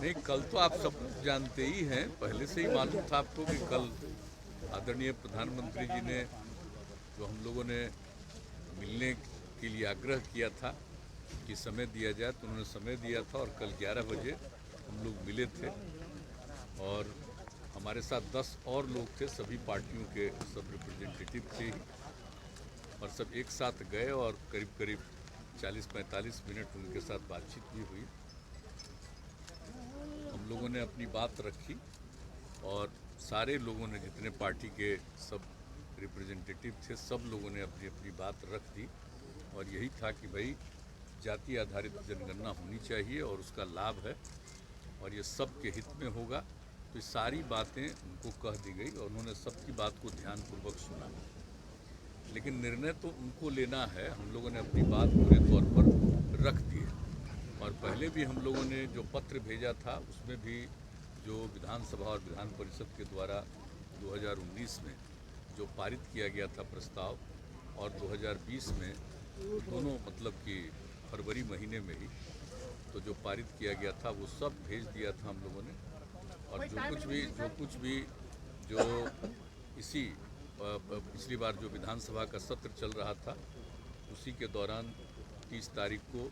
नहीं, कल तो आप सब जानते ही हैं, पहले से ही मालूम था आपको कि कल आदरणीय प्रधानमंत्री जी ने जो हम लोगों ने मिलने के लिए आग्रह किया था कि समय दिया जाए, तो उन्होंने समय दिया था और कल 11 बजे हम लोग मिले थे और हमारे साथ 10 और लोग थे, सभी पार्टियों के सब रिप्रेजेंटेटिव थे ही, और सब एक साथ गए और करीब करीब 40-45 मिनट उनके साथ बातचीत भी हुई। हम लोगों ने अपनी बात रखी और सारे लोगों ने, जितने पार्टी के सब रिप्रेजेंटेटिव थे, सब लोगों ने अपनी अपनी बात रख दी और यही था कि भाई जाति आधारित जनगणना होनी चाहिए और उसका लाभ है और ये सबके हित में होगा। तो ये सारी बातें उनको कह दी गई और उन्होंने सबकी बात को ध्यानपूर्वक सुना, लेकिन निर्णय तो उनको लेना है। हम लोगों ने अपनी बात पूरे तौर पर रख दी है और पहले भी हम लोगों ने जो पत्र भेजा था उसमें भी जो विधानसभा और विधान परिषद के द्वारा 2019 में जो पारित किया गया था प्रस्ताव और 2020 में दोनों, मतलब कि फरवरी महीने में ही तो जो पारित किया गया था वो सब भेज दिया था हम लोगों ने। और जो कुछ भी जो इसी पिछली बार जो विधानसभा का सत्र चल रहा था उसी के दौरान 30 तारीख को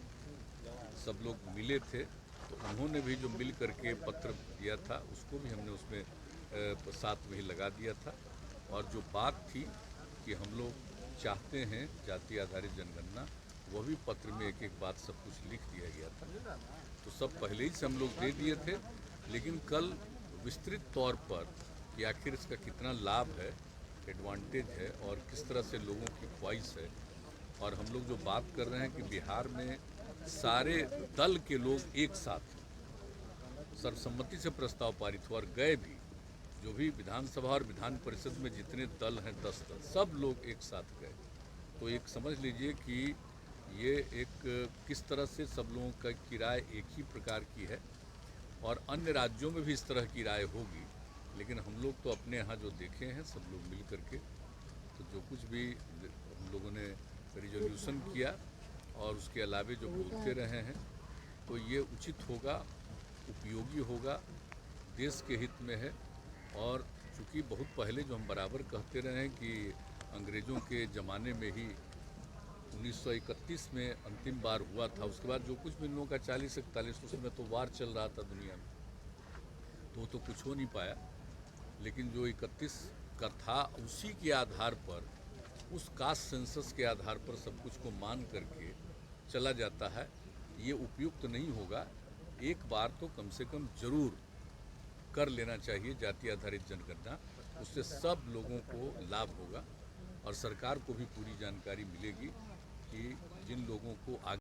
सब लोग मिले थे, तो उन्होंने भी जो मिल करके पत्र दिया था उसको भी हमने उसमें साथ में ही लगा दिया था। और जो बात थी कि हम लोग चाहते हैं जाति आधारित जनगणना, वह भी पत्र में एक एक बात सब कुछ लिख दिया गया था। तो सब पहले ही से हम लोग दे दिए थे, लेकिन कल विस्तृत तौर पर कि आखिर इसका कितना लाभ है, एडवांटेज है और किस तरह से लोगों की ख्वाहिश है। और हम लोग जो बात कर रहे हैं कि बिहार में सारे दल के लोग एक साथ सर्वसम्मति से प्रस्ताव पारित हुआ और गए भी, जो भी विधानसभा और विधान परिषद में जितने दल हैं 10 दल, सब लोग एक साथ गए। तो एक समझ लीजिए कि ये एक किस तरह से सब लोगों की राय एक ही प्रकार की है और अन्य राज्यों में भी इस तरह की राय होगी, लेकिन हम लोग तो अपने यहाँ जो देखे हैं सब लोग मिल करके, तो जो कुछ भी हम लोगों ने रिजोल्यूशन किया और उसके अलावे जो बोलते रहे हैं, तो ये उचित होगा, उपयोगी होगा, देश के हित में है। और चूँकि बहुत पहले जो हम बराबर कहते रहे हैं कि अंग्रेज़ों के ज़माने में ही 1931 में अंतिम बार हुआ था, उसके बाद जो कुछ भी इन लोगों का 40-41 उसमें तो वार चल रहा था दुनिया में, तो कुछ हो नहीं पाया। लेकिन जो 31 का था उसी के आधार पर, उस कास्ट सेंसस के आधार पर सब कुछ को मान करके चला जाता है, ये उपयुक्त नहीं होगा। एक बार तो कम से कम जरूर कर लेना चाहिए जाति आधारित जनगणना, उससे सब लोगों को लाभ होगा और सरकार को भी पूरी जानकारी मिलेगी कि जिन लोगों को आगे